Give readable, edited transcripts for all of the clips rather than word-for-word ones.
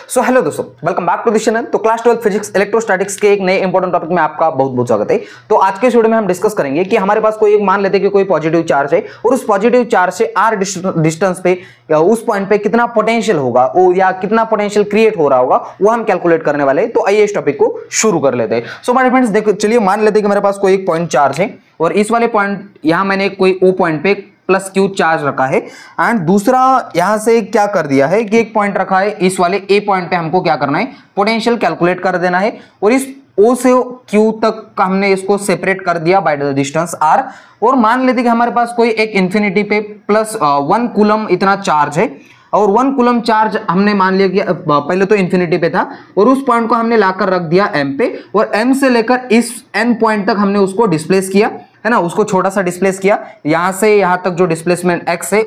सो hello दोस्तों, welcome back to the channel. तो class 12 physics electrostatics के एक नए इंपॉर्टेंट टॉपिक में आपका बहुत बहुत स्वागत है। तो आज के इस वीडियो में हम डिस्कस करेंगे कि हमारे पास कोई एक मान लेते हैं कि कोई पॉजिटिव चार्ज है और उस पॉजिटिव चार्ज से आर डिस्टेंस पे या उस पॉइंट पे कितना पोटेंशियल होगा या कितना पोटेंशियल क्रिएट हो रहा होगा वो हम कैलकुलेट करने वाले हैं। तो आइए इस टॉपिक को शुरू कर लेते हैं। सो माय फ्रेंड्स, देखो चलिए मान लेते हैं कि मेरे पास कोई एक पॉइंट चार्ज है और इस वाले पॉइंट यहां मैंने कोई ओ पॉइंट पे प्लस क्यू चार्ज रखा है एंड दूसरा यहां से क्या कर दिया है कि एक पॉइंट रखा है, इस वाले ए पॉइंट पे हमको क्या करना है, पोटेंशियल कैलकुलेट कर देना है और इस ओ से क्यू तक का हमने इसको सेपरेट कर दिया बाय द डिस्टेंस आर। और मान लेते कि हमारे पास कोई एक इंफिनिटी पे प्लस 1 कूलम इतना चार्ज है और 1 कूलम चार्ज हमने मान लिया कि पहले तो इंफिनिटी पे था और उस पॉइंट को हमने लाकर रख दिया एम पे और एम से लेकर इस एन पॉइंट तक हमने उसको डिस्प्लेस किया, है ना, उसको छोटा सा डिस्प्लेस किया। यहां से यहां तक जो डिस्प्लेसमेंट x है,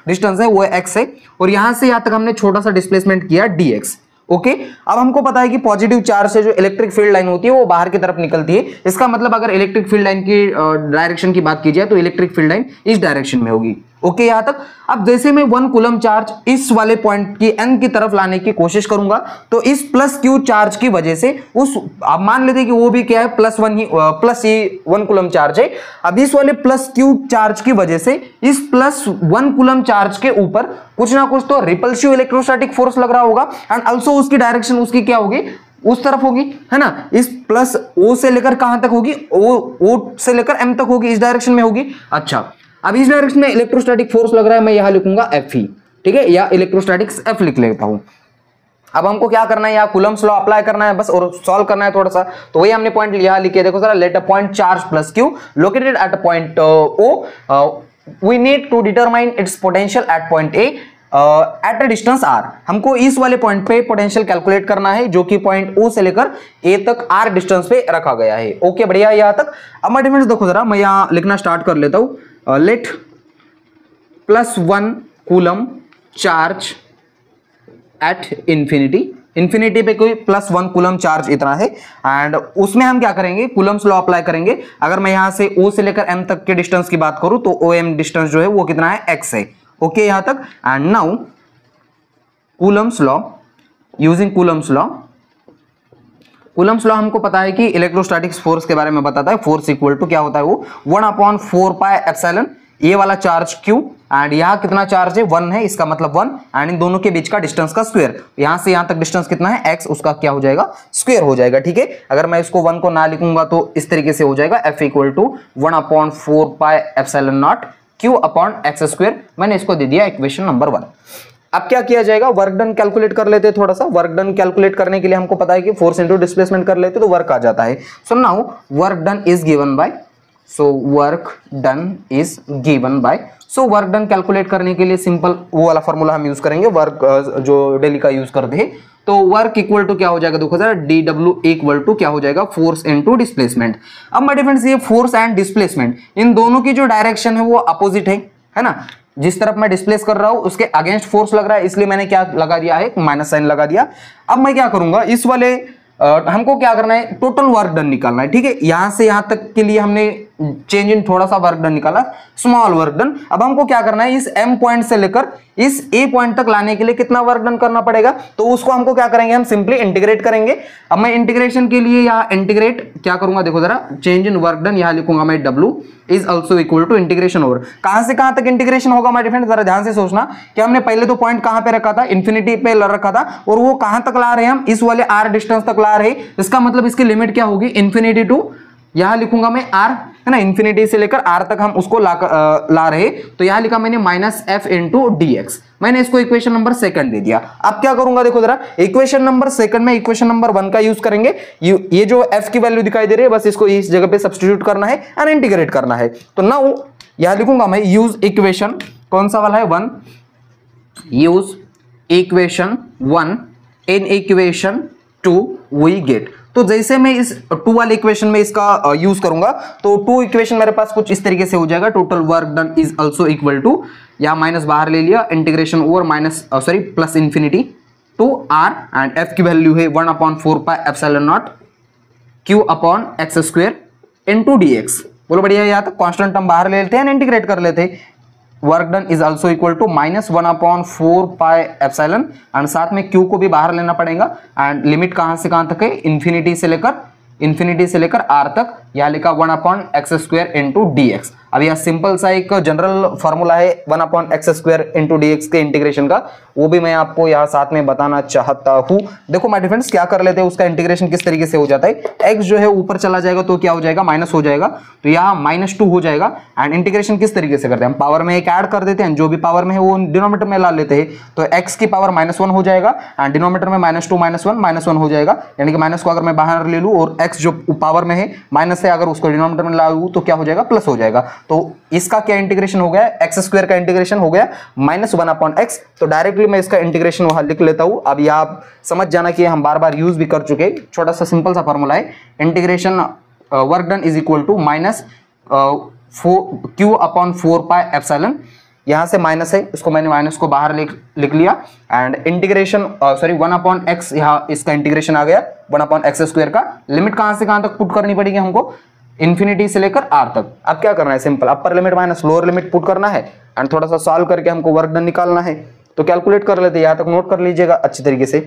डिस्टेंस है वो x है और यहां से यहां तक हमने छोटा सा डिस्प्लेसमेंट किया dx। ओके, अब हमको पता है कि पॉजिटिव चार्ज से जो इलेक्ट्रिक फील्ड लाइन होती है वो बाहर की तरफ निकलती है। इसका मतलब अगर इलेक्ट्रिक फील्ड लाइन की डायरेक्शन की बात की जाए तो इलेक्ट्रिक फील्ड लाइन इस डायरेक्शन में होगी। ओके, यहां तक। अब जैसे मैं 1 कूलम चार्ज इस वाले पॉइंट की एन की तरफ लाने की कोशिश करूंगा तो इस प्लस क्यू चार्ज की वजह से उस, अब मान लेते हैं कि वो भी क्या है, प्लस ये 1 कूलम चार्ज है। अब इस वाले प्लस क्यू चार्ज की वजह से इस प्लस 1 कूलम चार्ज के ऊपर कुछ ना कुछ तो रिपल्सिव इलेक्ट्रोस्टैटिक फोर्स लग रहा होगा एंड ऑल्सो उसकी डायरेक्शन उसकी क्या होगी, उस तरफ होगी, है ना। इस प्लस ओ से लेकर कहां तक होगी, ओ से लेकर एम तक होगी, इस डायरेक्शन में होगी। अच्छा, अब इस डायरेक्शन में इलेक्ट्रोस्टैटिक फोर्स लग रहा है, मैं यहां लिखूंगा एफ ही, ठीक है, या इलेक्ट्रोस्टैटिक्स एफ लिख लेता हूं। अब हमको क्या करना है, यहाँ कूलम्स लॉ अप्लाई करना है बस और सॉल्व करना है थोड़ा सा। तो वही हमने पॉइंट लिया, लिखे देखो जरा, let a point charge plus Q located at a point O, we need to determine its potential at point A at a distance R. हमको इस वाले पॉइंट पे पोटेंशियल कैलकुलेट करना है जो कि पॉइंट ओ से लेकर ए तक आर डिस्टेंस पे रखा गया है। ओके, बढ़िया यहां तक। अब माय डिफरेंस देखो जरा, मैं यहां लिखना स्टार्ट कर लेता हूं। Late plus 1 coulomb charge at infinity पे कोई प्लस 1 कूलम चार्ज इतना है एंड उसमें हम क्या करेंगे, कूलम्स लॉ अप्लाई करेंगे। अगर मैं यहां से ओ से लेकर एम तक के डिस्टेंस की बात करूं तो ओ एम डिस्टेंस जो है वो कितना है, एक्स है। ओके, यहां तक। And now Coulomb's law, using Coulomb's law हमको पता है कि इलेक्ट्रोस्टैटिक्स फोर्स के बारे में बताता है। फोर्स इक्वल टू क्या होता है, वो 1/4 पाई एप्सिलॉन, ये वाला चार्ज क्यू एंड यहाँ कितना चार्ज है, 1 है, इसका मतलब 1 एंड इन दोनों के बीच का डिस्टेंस का स्क्वायर, यहां से यहां तक डिस्टेंस कितना है, x, उसका क्या हो जाएगा, स्क्वायर हो जाएगा। ठीक है, अगर मैं इसको 1 को ना लिखूंगा तो इस तरीके से हो जाएगा, F equal to 1/4 pi epsilon naught Q upon x square. मैंने इसको दे दिया इक्वेशन नंबर 1। अब क्या किया जाएगा, वर्क डन कैलकुलेट कर लेते हैं थोड़ा सा। वर्क डन कैलकुलेट करने के लिए हमको पता है कि फोर्स इंटू डिस्प्लेसमेंट कर लेते तो वर्क आ जाता है। So now work done is given by, work done calculate करने के लिए सिंपल वो वाला फॉर्मूला हम यूज करेंगे, वर्क जो डेली का यूज करते हैं। तो वर्क इक्वल टू क्या हो जाएगा, देखो जरा, dw इक्वल टू क्या हो जाएगा, फोर्स इनटू डिस्प्लेसमेंट। अब माय डिफरेंस, ये फोर्स एंड डिस्प्लेसमेंट इन दोनों की जो डायरेक्शन है वो अपोजिट है ना। जिस तरफ मैं डिस्प्लेस कर रहा हूं उसके अगेंस्ट फोर्स लग रहा है, इसलिए मैंने क्या लगा दिया है, माइनस साइन लगा दिया। अब मैं क्या करूंगा, इस वाले हमको क्या करना है, टोटल वर्क डन निकालना है। ठीक है, यहां से यहां तक के लिए हमने चेंज इन थोड़ा सा वर्क डन निकाला, स्मॉल वर्क डन। अब हमको क्या करना है, इस एम पॉइंट से लेकर इस ए पॉइंट तक लाने के लिए कितना वर्क डन करना पड़ेगा, तो उसको हमको क्या करेंगे, हम सिंपली इंटीग्रेट करेंगे। अब मैं इंटीग्रेशन के लिए यहाँ इंटीग्रेट क्या करूंगा, देखो जरा, चेंज इन वर्क डन यहां लिखूंगा मैं, W is also equal to integration over, कहां से कहां तक इंटीग्रेशन होगा माय फ्रेंड, जरा ध्यान से सोचना कि हमने पहले तो पॉइंट कहां पे रखा था, इंफिनिटी पे रखा था और वो कहां तक ला रहे हैं हम, इस वाले r डिस्टेंस तक ला रहे हैं। इसका मतलब इसकी लिमिट क्या होगी, इंफिनिटी टू, यहां लिखूंगा मैं r, है ना, इंफिनिटी से लेकर r तक हम उसको ला रहे, तो यहां लिखा मैंने माइनस f इंटू dx। मैंने इसको इक्वेशन नंबर 2 दे दिया। अब क्या करूंगा, देखो जरा, इक्वेशन नंबर 2 में इक्वेशन नंबर 1 का यूज करेंगे। ये जो f की वैल्यू दिखाई दे रही है बस इसको इस जगह पे सब्स्टिट्यूट करना है एंड इंटीग्रेट करना है। तो नाउ यहां लिखूंगा मैं, यूज इक्वेशन, कौन सा वाला है, 1, use equation 1 in equation 2 we get. तो जैसे मैं इस 2 वाले इक्वेशन में इसका यूज करूंगा तो 2 इक्वेशन मेरे पास कुछ इस तरीके से हो जाएगा, total work done is also equal to, या माइनस बाहर ले लिया, integration over minus plus infinity to R and F की वैल्यू है 1/4 pi epsilon naught Q upon x square into dx। बोलो बढ़िया, यहाँ तक कांस्टेंट टर्म बाहर ले लेते हैं, इंटीग्रेट कर लेते हैं। Work done is also equal to -1/4 pi epsilon, and साथ में क्यू को भी बाहर लेना पड़ेगा, एंड लिमिट कहां से कहां तक है, इन्फिनिटी से लेकर आर तक, यह लिखा 1/x² इंटू dx। अब यह सिंपल सा एक जनरल फॉर्मूला है 1/x² इंटू dx के इंटीग्रेशन का, वो भी मैं आपको यहाँ साथ में बताना चाहता हूँ। देखो माय डियर फ्रेंड्स, क्या कर लेते हैं, उसका इंटीग्रेशन किस तरीके से हो जाता है, x जो है ऊपर चला जाएगा तो क्या हो जाएगा, माइनस हो जाएगा, तो यहाँ -2 हो जाएगा। एंड इंटीग्रेशन किस तरीके से करते हैं, हम पावर में एक ऐड कर देते हैं, जो भी पावर में है वो डिनोमिनेटर में ला लेते हैं, तो x की पावर -1 हो जाएगा, एंड डिनोमिनेटर में -2 -1 हो जाएगा, यानी कि माइनस को अगर मैं बाहर ले लूँ और x जो पावर में है माइनस है, अगर उसको डिनोमिनेटर में लाऊं तो क्या हो जाएगा, प्लस हो जाएगा। तो इसका क्या इंटीग्रेशन हो गया, x² का इंटीग्रेशन हो गया -1/x। तो डायरेक्टली मैं इसका इंटीग्रेशन वहां लिख लेता हूं। अब यह आप समझ जाना कि हम बार बार यूज भी कर चुके, छोटा सा सिंपल सा फॉर्मूला है, integration work done is equal to -q/4 pi epsilon, यहां से माइनस है, उसको मैंने माइनस को बाहर लिख लिया, एंड इंटीग्रेशन 1/x, यहाँ इसका इंटीग्रेशन आ गया 1/x² का। लिमिट कहां से कहां तक पुट करनी पड़ेगी हमको, इन्फिनिटी से लेकर आर तक। अब क्या करना है, simple upper limit minus lower limit put करना है, एंड थोड़ा सा सॉल्व करके हमको वर्क डन निकालना है। तो कैलकुलेट कर लेते हैं, यहां तक नोट कर लीजिएगा अच्छी तरीके से।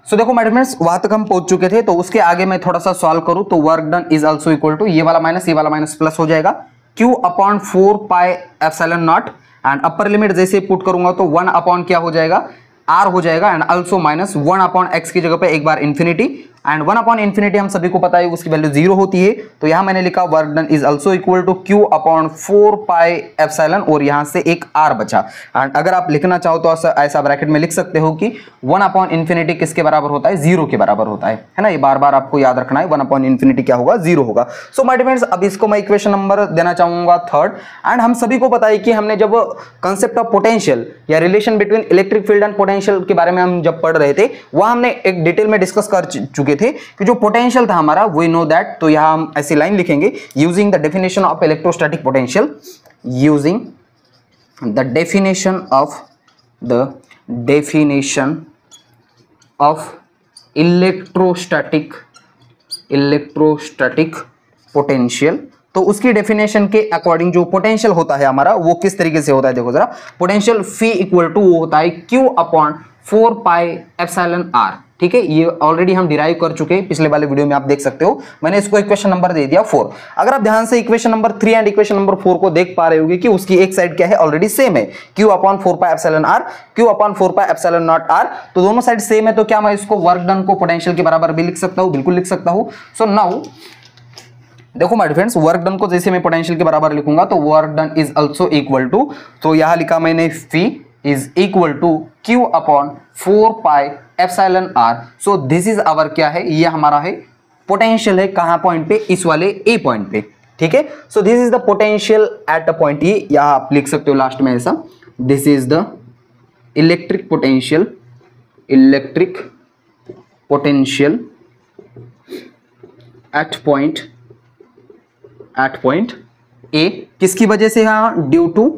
सो देखो माय डियर फ्रेंड्स, वहां तक हम पहुंच चुके थे, तो उसके आगे मैं थोड़ा सा सॉल्व करूं तो work done is also equal to ये वाला माइनस प्लस हो जाएगा, q/4 pi epsilon naught, and upper limit जैसे पुट करूंगा तो 1/ क्या हो जाएगा, r हो जाएगा, एंड ऑल्सो -1/x की जगह पे एक बार इन्फिनिटी, एंड 1/∞ हम सभी को पता है उसकी वैल्यू 0 होती है, तो यहां मैंने लिखा work done is also equal to q/4 pi epsilon, और यहां से एक r बचा। एंड अगर आप लिखना चाहो तो ऐसा ब्रैकेट में लिख सकते हो कि 1/∞ किसके बराबर होता है, 0 के बराबर होता है ना, ये बार बार आपको याद रखना है, 1/∞ क्या होगा, 0 होगा। सो माय डियर फ्रेंड्स, अब इसको मैं इक्वेशन नंबर देना चाहूंगा 3rd, एंड हम सभी को पता है कि हमने जब कंसेप्ट ऑफ पोटेंशियल या relation between electric field and potential के बारे में हम जब पढ़ रहे थे, वह हमने एक डिटेल में डिस्कस कर चुके थे कि जो पोटेंशियल था हमारा, वी नो दैट, तो यहां हम ऐसी लाइन लिखेंगे, using the definition of electrostatic potential, using the definition of electrostatic potential. तो उसकी डेफिनेशन के अकॉर्डिंग जो पोटेंशियल होता है हमारा, वो किस तरीके से होता है, देखो जरा, पोटेंशियल फी इक्वल टू वो होता है q/4 पाई एप्सिलॉन r। ठीक है, ये ऑलरेडी हम डिराइव कर चुके हैं, पिछले वाले वीडियो में आप देख सकते हो, मैंने इसको इक्वेशन नंबर दे दिया 4। अगर आप ध्यान से equation number 3 and equation number 4 को देख पा रहे होगे कि उसकी एक साइड क्या है, ऑलरेडी सेम है, q/4 pi epsilon r, q/4 pi epsilon not r, तो दोनों साइड सेम है, तो क्या मैं इसको वर्क डन को पोटेंशियल के बराबर भी लिख सकता हूं, बिल्कुल लिख सकता हूं। सो नाउ देखो my dear friends, work done को जैसे मैं पोटेंशियल के बराबर लिखूंगा तो work done is also equal to, तो यहां लिखा मैंने phi is equal to q/4 pi epsilon r। So this is our क्या है, ये हमारा है पोटेंशियल है, कहां पॉइंट पे, इस वाले ए पॉइंट पे। ठीक है, सो this is the potential at a point A, यहां आप लिख सकते हो लास्ट में ऐसा, this is the electric potential at point ए, किसकी वजह से, यहां due two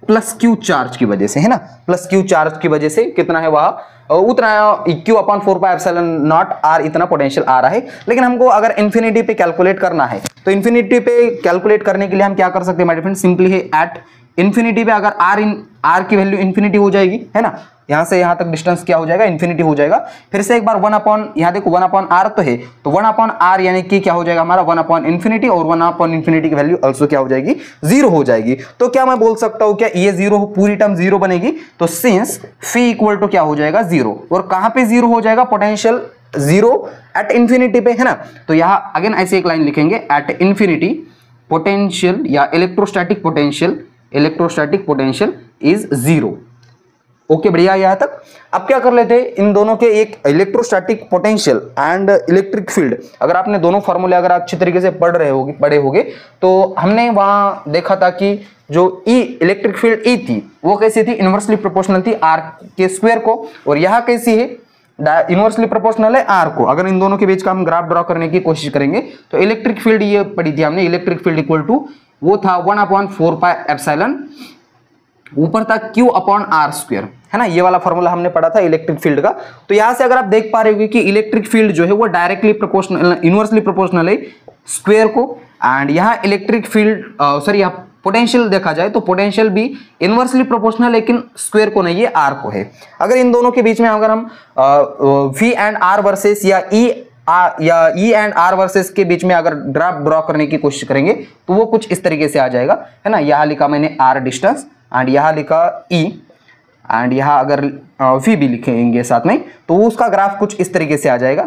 plus Q charge की वजह से, है ना, प्लस क्यू चार्ज की वजह से कितना है वहां, उतना q/4 pi epsilon not r, इतना पोटेंशियल आ रहा है। लेकिन हमको अगर इन्फिनिटी पे कैलकुलेट करना है, तो इन्फिनिटी पे कैलकुलेट करने के लिए हम क्या कर सकते हैं माय डियर फ्रेंड, सिंपली है एट इन्फिनिटी पे अगर r की वैल्यू इन्फिनिटी हो जाएगी, है ना, यहां से यहां तक डिस्टेंस क्या हो जाएगा, इन्फिनिटी हो जाएगा। फिर से एक बार यहां देखो 1/r तो है, तो 1/r यानी कि क्या हो जाएगा हमारा 1/∞, और 1/∞ की वैल्यू ऑल्सो क्या हो जाएगी, 0 हो जाएगी। तो क्या मैं बोल सकता हूं, क्या ये 0 पूरी टर्म 0 बनेगी, तो सिंस फी इक्वल टू क्या हो जाएगा, 0, और कहां पे 0 हो जाएगा, पोटेंशियल 0 एट इन्फिनिटी पे, है ना। तो यहां अगेन ऐसे एक लाइन लिखेंगे, एट इन्फिनिटी पोटेंशियल या इलेक्ट्रोस्टैटिक पोटेंशियल इज 0। ओके, बढ़िया यहां तक। अब क्या कर लेते हैं, इन दोनों के एक electrostatic potential and electric field, अगर आपने दोनों फॉर्मूले अगर अच्छी तरीके से पढ़े होगे तो हमने वहां देखा था कि जो इलेक्ट्रिक फील्ड ई थी वो कैसी थी, इनवर्सली प्रोपोर्शनल थी r के स्क्वायर को, और यहां कैसी है, इनवर्सली प्रोपोर्शनल है r को। अगर इन दोनों के बीच का हम ग्राफ ड्रॉ करने की कोशिश करेंगे तो इलेक्ट्रिक फील्ड ये पढ़ी थी हमने, इलेक्ट्रिक फील्ड इक्वल टू वो था 1/4 पाई एप्सिलॉन ऊपर था Q अपॉन R स्क्वायर, है ना, ये वाला फॉर्मूला हमने पढ़ा था इलेक्ट्रिक फील्ड का। तो यहां से अगर आप देख पा रहे होगे कि इलेक्ट्रिक फील्ड जो है वो डायरेक्टली प्रोपोर्शनल, इनवर्सली प्रोपोर्शनल है स्क्वायर को, एंड यहां इलेक्ट्रिक फील्ड सॉरी यहाँ पोटेंशियल देखा जाए तो पोटेंशियल भी इनवर्सली प्रोपोर्शनल, लेकिन स्क्वायर को नहीं, ये R को है। अगर इन दोनों के बीच में अगर हम V एंड R वर्सेस या E एंड R वर्सेस के बीच में अगर ग्राफ ड्रॉ करने की कोशिश करेंगे तो वो कुछ इस तरीके से आ जाएगा, है ना। यहाँ लिखा मैंने R डिस्टेंस एंड यहाँ लिखा E एंड यहाँ अगर V भी लिखेंगे साथ में तो उसका ग्राफ कुछ इस तरीके से आ जाएगा,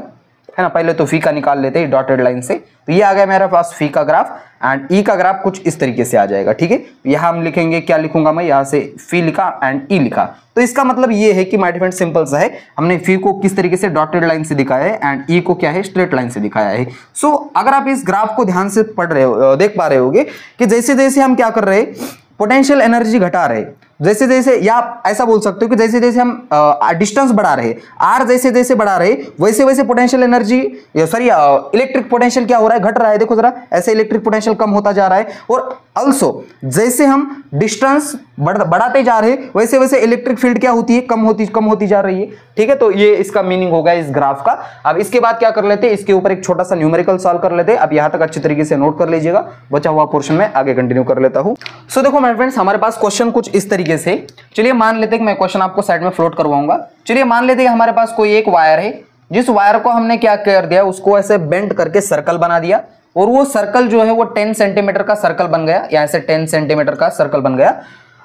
है ना। पहले तो फी का निकाल लेते हैं डॉटेड लाइन से, तो ये आ गया मेरे पास फी का ग्राफ एंड ई का ग्राफ कुछ इस तरीके से आ जाएगा, ठीक है। यहाँ हम लिखेंगे, क्या लिखूंगा मैं, यहाँ से फी लिखा एंड ई लिखा। तो इसका मतलब ये है कि माय फ्रेंड सिंपल सा है, हमने फी को किस तरीके से डॉटेड लाइन से दिखाया है एंड ई को क्या है स्ट्रेट लाइन से दिखाया है। सो अगर आप इस ग्राफ को ध्यान से पढ़ रहे हो, देख पा रहे होगे कि जैसे जैसे हम क्या कर रहे हैं, पोटेंशियल एनर्जी घटा रहे, जैसे जैसे, या आप ऐसा बोल सकते हो कि जैसे जैसे हम डिस्टेंस बढ़ा रहे, आर जैसे जैसे बढ़ा रहे, वैसे वैसे potential energy sorry electric potential क्या हो रहा है, घट रहा है। देखो जरा, ऐसे इलेक्ट्रिक पोटेंशियल कम होता जा रहा है। और ऑल्सो जैसे हम डिस्टेंस बढ़ाते जा रहे वैसे वैसे इलेक्ट्रिक फील्ड क्या होती है, कम होती जा रही है, ठीक है। तो ये इसका मीनिंग होगा इस ग्राफ का। अब इसके बाद क्या कर लेते हैं, इसके ऊपर एक छोटा सा न्यूमेरिकल सॉल्व कर लेते हैं। अब यहां तक अच्छी तरीके से नोट कर लीजिएगा, बचा हुआ पोर्शन में आगे कंटिन्यू कर लेता हूं। सो देखो माय फ्रेंड्स, हमारे पास क्वेश्चन कुछ इस तरीके से, चलिए मान लेते हैं कि मैं क्वेश्चन आपको साइड में फ्लोट करवाऊंगा। चलिए मान लेते हैं हमारे पास कोई एक वायर है, जिस वायर को हमने क्या कर दिया, उसको ऐसे बेंड करके सर्कल बना दिया, और वो सर्कल जो है वो 10 सेंटीमीटर का सर्कल बन गया, यहाँ से 10 सेंटीमीटर का सर्कल बन गया।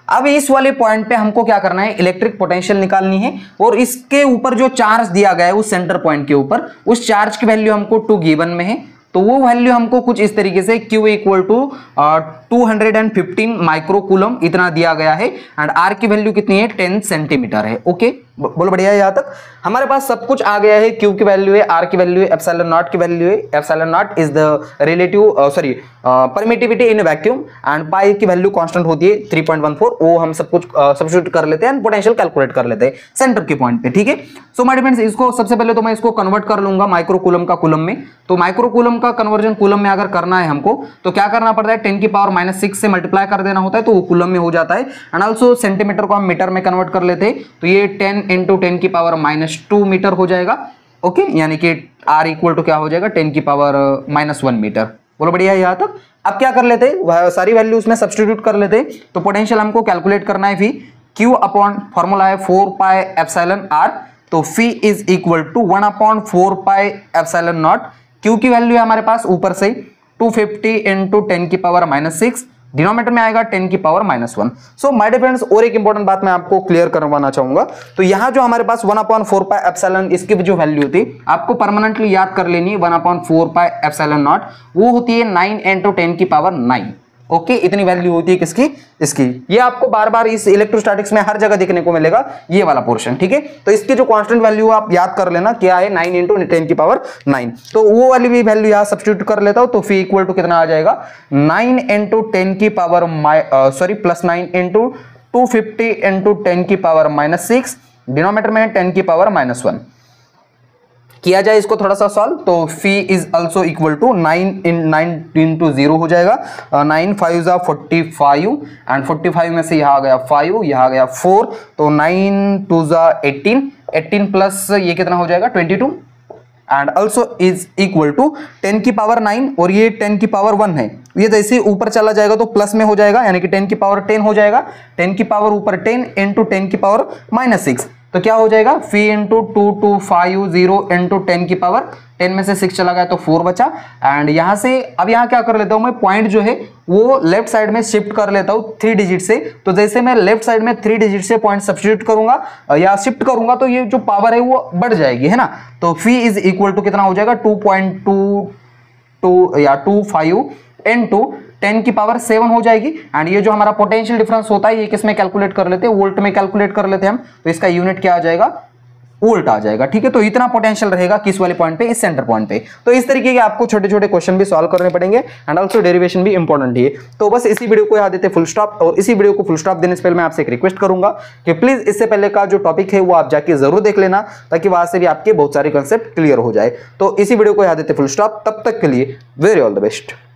अब इस वाले पॉइंट पे हमको क्या करना है, इलेक्ट्रिक पोटेंशियल निकालनी है, और इसके ऊपर जो चार्ज दिया गया है उस सेंटर पॉइंट के ऊपर, उस चार्ज की वैल्यू हमको 2 गिवन में है। तो वो वैल्यू हमको कुछ इस तरीके से Q इक्वल टू 215 माइक्रोकूलम इतना दिया गया है, एंड R की वैल्यू कितनी है, 10 सेंटीमीटर है। ओके, बोलो बढ़िया है। यहाँ तक हमारे पास सब कुछ आ गया है। Q की वैल्यू है, R की वैल्यू है, एप्सिलॉन नॉट की वैल्यू है। Epsilon not is the relative sorry permittivity in vacuum, and pi की वैल्यू कांस्टेंट होती है 3.14। वो हम सब कुछ सब्स्टिट्यूट कर लेते हैं एंड पोटेंशियल कैलकुलेट कर लेते हैं सेंटर के पॉइंट पे, ठीक है। सो माय फ्रेंड्स, इसको सबसे पहले तो मैं इसको कन्वर्ट कर लूंगा माइक्रोकूलम का कूलम में। तो माइक्रोकूलम का कन्वर्जन कूलम में अगर करना है हमको, तो क्या करना पड़ता है, 10 की पावर -6 से मल्टीप्लाई कर देना होता है, तो वो कूलम में हो जाता है। एंड ऑल्सो सेंटीमीटर को हम मीटर में कन्वर्ट कर लेते हैं, तो ये 10 × 10 की पावर -2 मीटर हो जाएगा। ओके, यानी कि R इक्वल टू क्या हो जाएगा, 10 की पावर -1 मीटर। बोलो बढ़िया है यहाँ तक। अब क्या कर लेते हैं, सारी वैल्यू उसमें सब्स्टिट्यूट कर लेते हैं। तो पोटेंशियल हमको कैलकुलेट करना है भी, Q अपॉन फॉर्मूला है 4 पाई एप्सिलॉन R, तो phi is equal to 1/4 pi epsilon naught. Q की वैल्यू है हमारे पास ऊपर से 250 × 10 की पावर -6, डिनोमिनेटर में आएगा 10 की power -1। So my dear friends, और एक इंपॉर्टेंट बात मैं आपको क्लियर करवाना चाहूंगा। तो यहाँ जो हमारे पास 1/4 पाई एप्सिलॉन, इसकी जो वैल्यू थी आपको परमानेंटली याद कर लेनी है, 1/4 पाई एप्सिलॉन नॉट, वो होती है 9 × 10 की पावर 9। ओके, इतनी वैल्यू होती है किसकी, इसकी। ये आपको बार बार इस इलेक्ट्रोस्टैटिक्स में हर जगह देखने को मिलेगा, ये वाला पोर्शन, ठीक है। तो इसकी जो कांस्टेंट वैल्यू आप याद कर लेना, क्या है, 9 × 10 की पावर 9। तो वो वाली भी वैल्यू यहाँ सब्स्टिट्यूट कर लेता हूं, तो फी इक्वल टू कितना आ जाएगा, 9 × 10 की पावर सॉरी +9 × 250 × 10 की पावर -6, डिनोमिनेटर में 10 की पावर -1। किया जाए इसको थोड़ा सा सॉल्व, तो phi is also equal to 9 × 0 हो जाएगा, 9 5 = 45, एंड 45 में से यहाँ आ गया 5, यहाँ आ गया 4, तो 9 2 = 18 प्लस ये कितना हो जाएगा, 22, and also is equal to 10 की पावर 9, और ये 10 की पावर 1 है। ये जैसे ऊपर चला जाएगा तो प्लस में हो जाएगा, यानी कि 10 की पावर 10 हो जाएगा। 10 की पावर ऊपर 10 × 10 की पावर -6, तो क्या हो जाएगा, फी × 2250 × 10 की पावर 10 में से 6 चला गया तो 4 बचा। एंड यहां से अब यहां क्या कर लेता हूं मैं, पॉइंट जो है वो लेफ्ट साइड में शिफ्ट कर लेता हूं 3 डिजिट से। तो जैसे मैं लेफ्ट साइड में 3 डिजिट से पॉइंट सब्स्टिट्यूट करूंगा या शिफ्ट करूंगा, तो ये जो पावर है वो बढ़ जाएगी, है ना। तो फी इज इक्वल टू कितना हो जाएगा, 2.22 या 25 × 10 की पावर 7 हो जाएगी। एंड ये जो हमारा पोटेंशियल डिफरेंस होता है, ये किस में कैलकुलेट कर लेते हैं, वोल्ट में कैलकुलेट कर लेते हैं हम। तो इसका यूनिट क्या आ जाएगा, वोल्ट आ जाएगा, ठीक है। तो इतना पोटेंशियल रहेगा किस वाले पॉइंट पे, इस सेंटर पॉइंट पे। तो इस तरीके के आपको छोटे छोटे क्वेश्चन भी सॉल्व करने पड़ेंगे, एंड ऑल्सो डेरिवेशन भी इंपॉर्टेंट है। तो बस इसी वीडियो को यहाँ देते फुल स्टॉप, और इसी वीडियो को फुल स्टॉप देने से पहले मैं आपसे एक रिक्वेस्ट करूंगा कि प्लीज इससे पहले का जो टॉपिक है वो आप जाके जरूर देख लेना, ताकि वहां से भी आपके बहुत सारे कंसेप्ट क्लियर हो जाए। तो इसी वीडियो को यहाँ देते फुल स्टॉप, तब तक के लिए वेरी ऑल द बेस्ट।